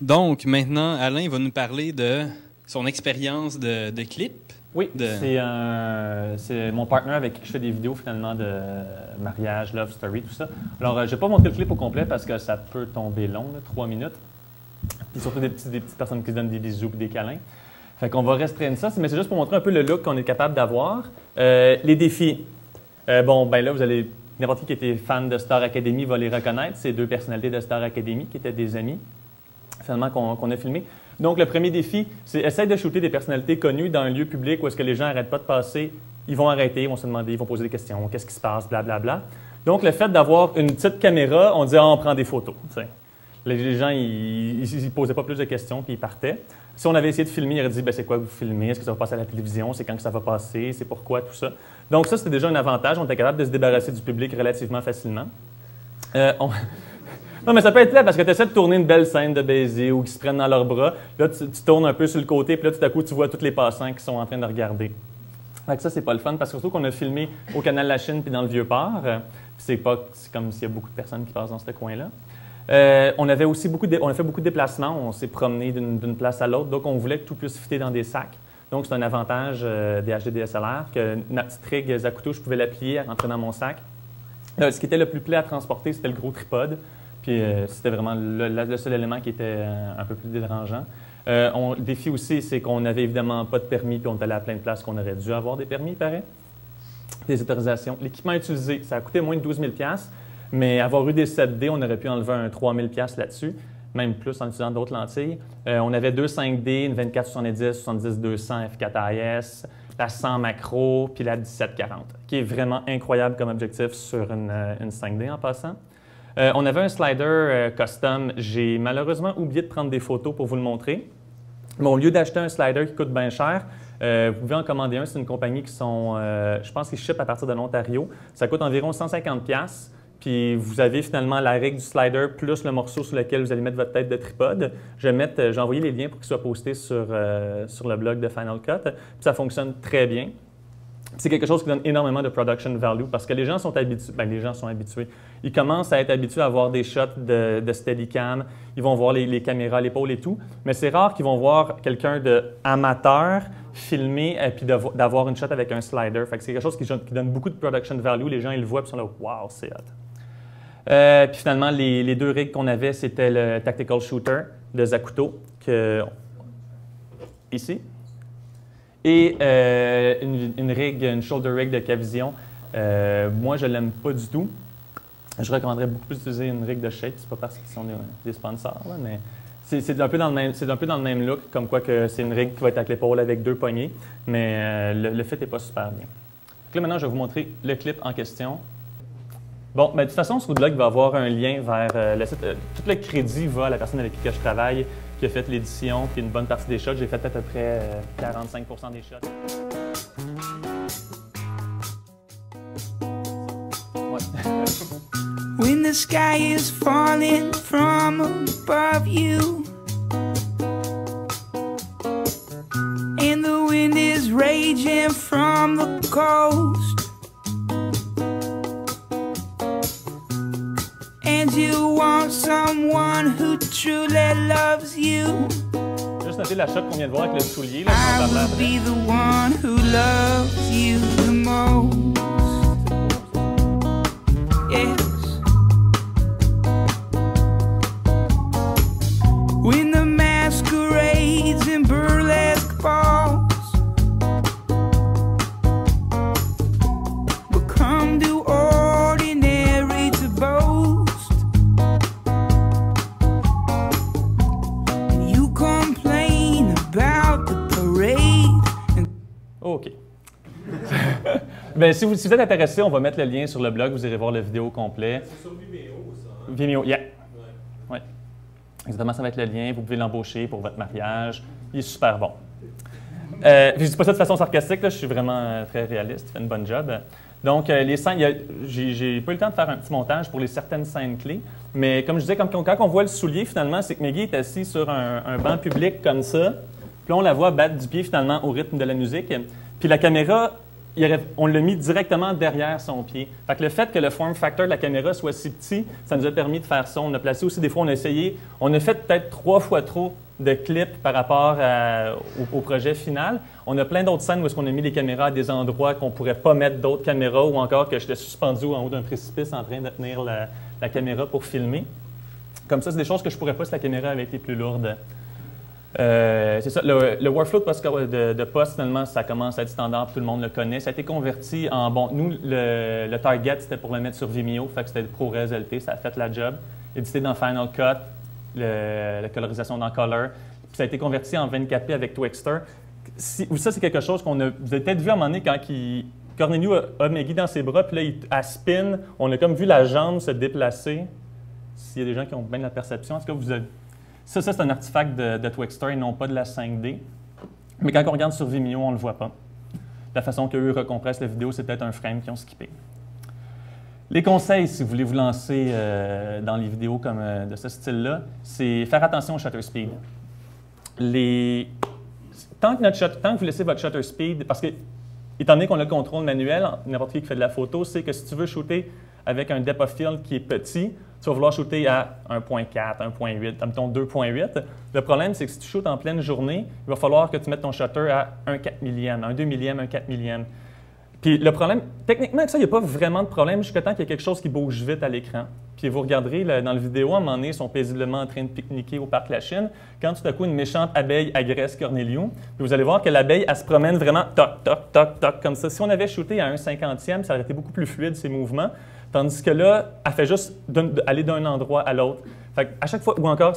Donc, maintenant, Alain va nous parler de son expérience de clip. Oui, c'est mon partenaire avec qui je fais des vidéos finalement de mariage, love story, tout ça. Alors, je ne vais pas montrer le clip au complet parce que ça peut tomber long, là, 3 minutes. Puis surtout des petites personnes qui se donnent des bisous et des câlins. Fait qu'on va restreindre ça, mais c'est juste pour montrer un peu le look qu'on est capable d'avoir. Les défis. Bon, ben là, vous allez... N'importe qui était fan de Star Academy va les reconnaître. C'est 2 personnalités de Star Academy qui étaient des amis, finalement, qu'on a filmé. Donc, le premier défi, c'est essayer de shooter des personnalités connues dans un lieu public où est-ce que les gens n'arrêtent pas de passer. Ils vont arrêter, ils vont se demander, ils vont poser des questions. Qu'est-ce qui se passe, blablabla. Donc, le fait d'avoir une petite caméra, on dit « Ah, on prend des photos ». Les gens, ils ne posaient pas plus de questions, puis ils partaient. Si on avait essayé de filmer, ils auraient dit ben, « C'est quoi que vous filmez? Est-ce que ça va passer à la télévision? C'est quand que ça va passer? C'est pourquoi? » Tout ça. Donc ça, c'était déjà un avantage. On était capable de se débarrasser du public relativement facilement. Non, mais ça peut être là parce que tu essaies de tourner une belle scène de baiser ou qu'ils se prennent dans leurs bras. Là, tu tournes un peu sur le côté, puis là, tout à coup, tu vois tous les passants qui sont en train de regarder. Fait que ça, c'est pas le fun parce que surtout qu'on a filmé au Canal La Chine puis dans le Vieux-Port. C'est comme s'il y a beaucoup de personnes qui passent dans ce coin-là. On a fait beaucoup de déplacements. On s'est promené d'une place à l'autre. Donc, on voulait que tout puisse fitter dans des sacs. Donc, c'est un avantage des HD DSLR que ma petite rig Zacuto, je pouvais la plier, elle rentrer dans mon sac. Ce qui était le plus plat à transporter, c'était le gros tripode. Puis, c'était vraiment le seul élément qui était un peu plus dérangeant. Le défi aussi, c'est qu'on n'avait évidemment pas de permis, puis on est allé à plein de places qu'on aurait dû avoir des permis, il paraît. Des autorisations. L'équipement utilisé, ça a coûté moins de 12 000 $, mais avoir eu des 7D, on aurait pu enlever un 3 000 $ là-dessus, même plus en utilisant d'autres lentilles. On avait 2 5D, une 24-70, 70-200 F4IS, la 100 macro, puis la 1740, qui est vraiment incroyable comme objectif sur une 5D en passant. On avait un slider custom. J'ai malheureusement oublié de prendre des photos pour vous le montrer. Mais au lieu d'acheter un slider qui coûte bien cher, vous pouvez en commander un. C'est une compagnie qui sont, je pense qu'ils shippent à partir de l'Ontario. Ça coûte environ 150 $. Puis vous avez finalement la règle du slider plus le morceau sur lequel vous allez mettre votre tête de tripode. J'ai envoyé les liens pour qu'ils soient postés sur le blog de Final Cut. Puis ça fonctionne très bien. C'est quelque chose qui donne énormément de production value parce que les gens sont habitués. Bien, les gens sont habitués. Ils commencent à être habitués à voir des shots de Steadicam. Ils vont voir les caméras à l'épaule et tout. Mais c'est rare qu'ils vont voir quelqu'un d'amateur filmer et puis d'avoir une shot avec un slider. Fait que c'est quelque chose qui donne beaucoup de production value. Les gens, ils le voient et ils sont là « Wow, c'est hot ». Puis finalement, les 2 rigs qu'on avait, c'était le Tactical Shooter de Zacuto, ici. Et une shoulder rig de Cavision. Moi, je ne l'aime pas du tout. Je recommanderais beaucoup plus d'utiliser une rig de Shape. C'est pas parce qu'ils sont des sponsors, là, mais c'est un peu dans le même look, comme quoi que c'est une rig qui va être avec l'épaule avec 2 poignées, mais le fit n'est pas super bien. Donc là, maintenant, je vais vous montrer le clip en question. Bon, ben, de toute façon, sur le blog, il va y avoir un lien vers le site. Tout le crédit va à la personne avec qui je travaille, qui a fait l'édition, puis une bonne partie des shots. J'ai fait à peu près 45 % des shots. Ouais. When the sky is falling from above you and the wind is raging from the coast and you want someone who truly loves you, juste noter la shot qu'on vient de voir avec le soulier. Là, I will be the one who loves you the most. Yes. When the masquerades and burlesque balls become too ordinary to boast, and you complain about the parade. OK. Bien, si vous êtes intéressé, on va mettre le lien sur le blog. Vous irez voir la vidéo complète. C'est sur Vimeo, ça. Vimeo, yeah. Ouais. Exactement, ça va être le lien. Vous pouvez l'embaucher pour votre mariage. Il est super bon. Je ne dis pas ça de façon sarcastique, là, je suis vraiment très réaliste. Il fait une bonne job. Donc, les scènes, j'ai pas eu le temps de faire un petit montage pour les certaines scènes clés. Mais comme je disais, quand on voit le soulier, finalement, c'est que Maggie est assis sur un banc public comme ça. Puis là, on la voit battre du pied finalement au rythme de la musique. Puis la caméra on l'a mis directement derrière son pied. Fait que le fait que le form factor de la caméra soit si petit, ça nous a permis de faire ça. On a placé aussi, des fois, on a fait peut-être 3 fois trop de clips par rapport au projet final. On a plein d'autres scènes où est-ce qu'on a mis les caméras à des endroits qu'on ne pourrait pas mettre d'autres caméras ou encore que j'étais suspendu en haut d'un précipice en train de tenir la caméra pour filmer. Comme ça, c'est des choses que je ne pourrais pas si la caméra avait été plus lourde. C'est ça, le workflow de post, finalement, ça commence à être standard, tout le monde le connaît. Ça a été converti en, bon, nous, le target, c'était pour le mettre sur Vimeo, fait que c'était ProRes LT, ça a fait la job. Édité dans Final Cut, la colorisation dans Color, puis ça a été converti en 24p avec Twixtor. Ça, c'est quelque chose qu'on a, vous avez peut-être vu à un moment donné quand Corneliu a Maggie dans ses bras, puis là, elle spin, on a comme vu la jambe se déplacer. S'il y a des gens qui ont bien de la perception, en tout cas, vous avez... Ça, c'est un artefact de Twixtor et non pas de la 5D. Mais quand on regarde sur Vimeo, on ne le voit pas. La façon qu'eux recompressent la vidéo, c'est peut-être un frame qu'ils ont skippé. Les conseils, si vous voulez vous lancer dans les vidéos comme de ce style-là, c'est faire attention au shutter speed. Tant que vous laissez votre shutter speed, parce que, étant donné qu'on a le contrôle manuel, n'importe qui fait de la photo, c'est que si tu veux shooter avec un depth of field qui est petit, tu vas vouloir shooter à 1.4, 1.8, mettons 2.8. Le problème, c'est que si tu shootes en pleine journée, il va falloir que tu mettes ton shutter à 1 4 millième, un 2 millième, un 4 millième. Puis le problème, techniquement, avec ça, il n'y a pas vraiment de problème jusqu'à temps qu'il y a quelque chose qui bouge vite à l'écran. Puis vous regarderez dans la vidéo, à un moment donné, ils sont paisiblement en train de pique-niquer au parc La Chine. Quand tout à coup, une méchante abeille agresse Corneliu, puis vous allez voir que l'abeille, elle se promène vraiment toc, toc, toc, toc, comme ça. Si on avait shooté à 1/50e, ça aurait été beaucoup plus fluide, ces mouvements. Tandis que là, elle fait juste aller d'un endroit à l'autre. Fait à chaque fois, ou encore,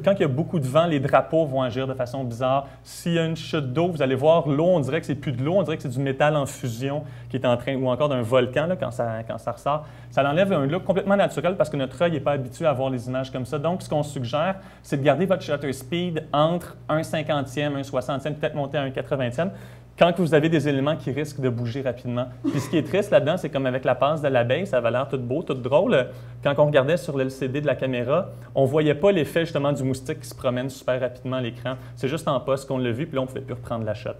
quand il y a beaucoup de vent, les drapeaux vont agir de façon bizarre. S'il y a une chute d'eau, vous allez voir l'eau, on dirait que c'est plus de l'eau, on dirait que c'est du métal en fusion qui est en train, ou encore d'un volcan là, quand ça ressort. Ça enlève un look complètement naturel parce que notre œil n'est pas habitué à voir les images comme ça. Donc, ce qu'on suggère, c'est de garder votre shutter speed entre 1/50e, 1/60e, peut-être monter à 1/80e. Quand vous avez des éléments qui risquent de bouger rapidement. Puis ce qui est triste là-dedans, c'est comme avec la passe de l'abeille, ça avait l'air tout beau, tout drôle. Quand on regardait sur l'LCD de la caméra, on ne voyait pas l'effet justement du moustique qui se promène super rapidement à l'écran. C'est juste en post qu'on l'a vu, puis là, on ne pouvait plus reprendre la shot.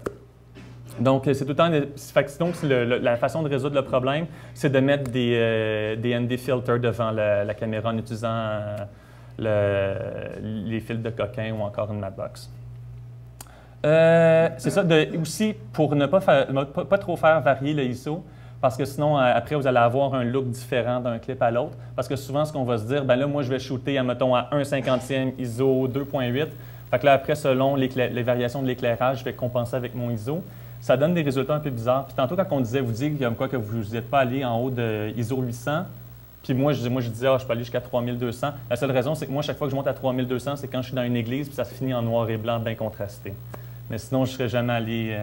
Donc, c'est tout le temps... Donc, la façon de résoudre le problème, c'est de mettre des ND filters devant la caméra en utilisant les fils de coquin ou encore une Madbox. C'est ça, aussi pour ne pas trop faire varier le ISO, parce que sinon, après, vous allez avoir un look différent d'un clip à l'autre. Parce que souvent, ce qu'on va se dire, ben là, moi, je vais shooter, admettons, à 1/50e ISO 2.8. Fait que là, après, selon les variations de l'éclairage, je vais compenser avec mon ISO. Ça donne des résultats un peu bizarres. Puis tantôt, quand on disait, vous dites comme quoi que vous n'êtes pas allé en haut de ISO 800, puis moi, je disais, je peux aller jusqu'à 3200. La seule raison, c'est que moi, chaque fois que je monte à 3200, c'est quand je suis dans une église, puis ça se finit en noir et blanc, bien contrasté. Mais sinon, je ne serais jamais allé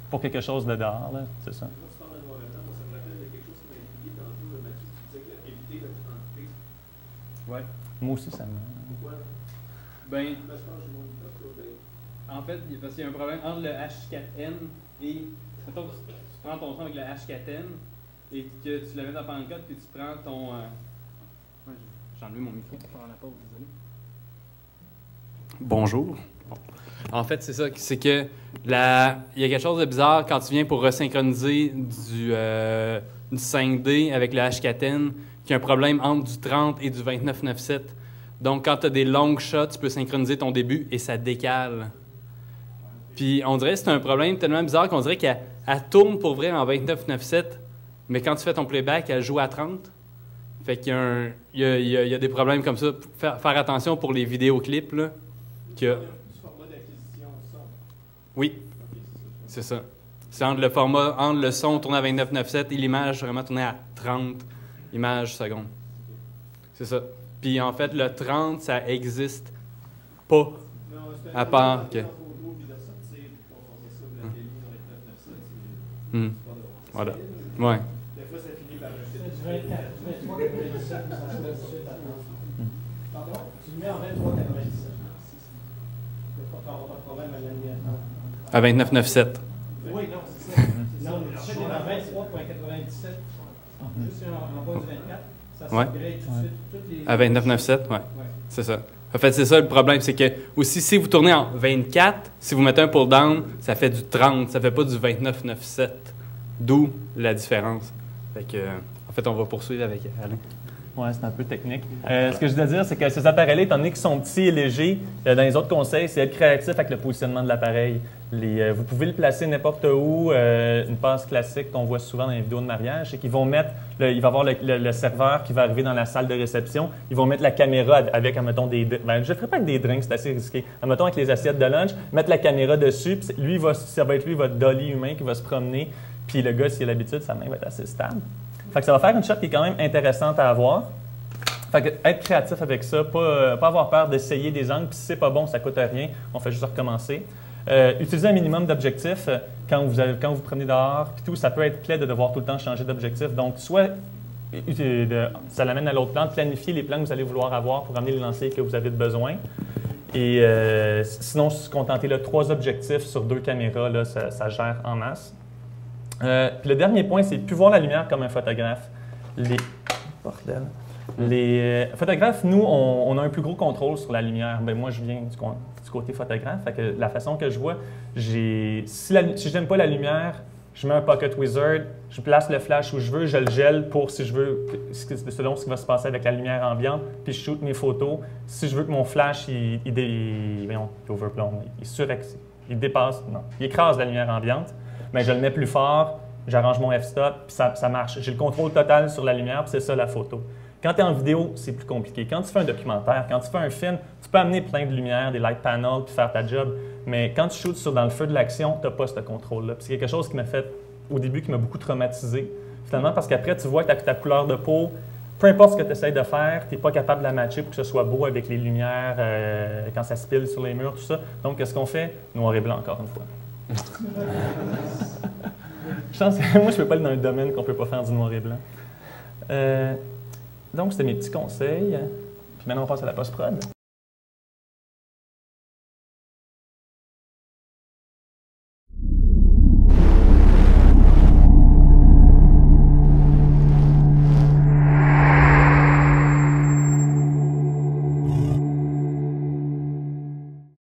pour quelque chose de dehors, c'est ça. Moi, tu parles de noir et blanc, ça me rappelle de quelque chose qui m'a intrigué tantôt, Mathieu, tu disais que éviter le 30p. Ouais. Moi aussi, ça me... Pourquoi? Ben, Je pense que j'ai mon micro. en fait, parce qu'il y a un problème entre le H4n et... Mettons, tu prends ton son avec le H4n et que tu le mets dans Final Cut, puis tu prends ton... J'ai enlevé mon micro pendant la pause, désolé. Bonjour. En fait, c'est ça, c'est que il y a quelque chose de bizarre quand tu viens pour resynchroniser du 5D avec le H4n, qu'il y a un problème entre du 30 et du 29.97. Donc, quand tu as des longues shots, tu peux synchroniser ton début et ça décale. Puis, on dirait que c'est un problème tellement bizarre qu'on dirait qu'elle tourne pour vrai en 29.97, mais quand tu fais ton playback, elle joue à 30. Fait qu'il y a des problèmes comme ça. Faire attention pour les vidéoclips, là, que... Oui, c'est ça. C'est entre le son tourné à 29.97 et l'image vraiment tournée à 30 images secondes. C'est ça. Puis en fait, le 30, ça existe pas. À part que... Voilà. Ouais. Des fois, ça finit par Pardon? Tu le mets en 23,97. Pas de problème à l'animation. À 29.97. Oui, non, c'est ça. Non, tu fais à 23,97. Juste en bas du 24, ça s'upgrade tout de suite. Toutes les... À 29.97, oui. C'est ça. En fait, c'est ça le problème, c'est que aussi, si vous tournez en 24, si vous mettez un pull-down, ça fait du 30, ça fait pas du 29.97. D'où la différence. Fait que, en fait, on va poursuivre avec Alain. Oui, c'est un peu technique. Ce que je dois dire, c'est que ces appareils-là, étant donné qu'ils sont petits et légers, dans les autres conseils, c'est être créatif avec le positionnement de l'appareil. Vous pouvez le placer n'importe où. Une passe classique qu'on voit souvent dans les vidéos de mariage, c'est qu'ils vont mettre, il va y avoir le serveur qui va arriver dans la salle de réception. Ils vont mettre la caméra avec, admettons, je ne ferai pas avec des drinks, c'est assez risqué. Admettons, avec les assiettes de lunch, mettre la caméra dessus, puis ça va être lui, votre dolly humain qui va se promener. Puis le gars, s'il a l'habitude, sa main va être assez stable. Fait que ça va faire une shot qui est quand même intéressante à avoir. Fait que être créatif avec ça, pas avoir peur d'essayer des angles, puis si c'est pas bon, ça coûte rien, on fait juste recommencer. Utiliser un minimum d'objectifs quand vous prenez dehors, puis tout, ça peut être plaid de devoir tout le temps changer d'objectif. Donc, soit ça l'amène à l'autre plan, de planifier les plans que vous allez vouloir avoir pour amener les lancers que vous avez besoin. Et sinon, se contenter de 3 objectifs sur 2 caméras, là, ça gère en masse. Puis le dernier point, c'est plus voir la lumière comme un photographe. Les photographes, nous, on a un plus gros contrôle sur la lumière. Bien, moi, je viens du côté photographe. Fait que la façon que je vois, si je n'aime pas la lumière, je mets un pocket wizard, je place le flash où je veux, je le gèle pour si je veux, selon ce qui va se passer avec la lumière ambiante, puis je shoot mes photos. Si je veux que mon flash, il overplomb, il dépasse, non, il écrase la lumière ambiante, mais je le mets plus fort, j'arrange mon f-stop, puis ça marche. J'ai le contrôle total sur la lumière, puis c'est ça la photo. Quand tu es en vidéo, c'est plus compliqué. Quand tu fais un documentaire, quand tu fais un film, tu peux amener plein de lumière, des light panels, puis faire ta job. Mais quand tu shootes dans le feu de l'action, tu n'as pas ce contrôle-là. C'est quelque chose qui m'a fait, au début, qui m'a beaucoup traumatisé. Finalement, parce qu'après, tu vois que ta couleur de peau, peu importe ce que tu essaies de faire, tu n'es pas capable de la matcher pour que ce soit beau avec les lumières, quand ça se pile sur les murs, tout ça. Donc, qu'est-ce qu'on fait? Noir et blanc, encore une fois. Moi, je ne peux pas aller dans un domaine qu'on ne peut pas faire du noir et blanc. Donc, c'était mes petits conseils. Puis maintenant, on passe à la post-prod.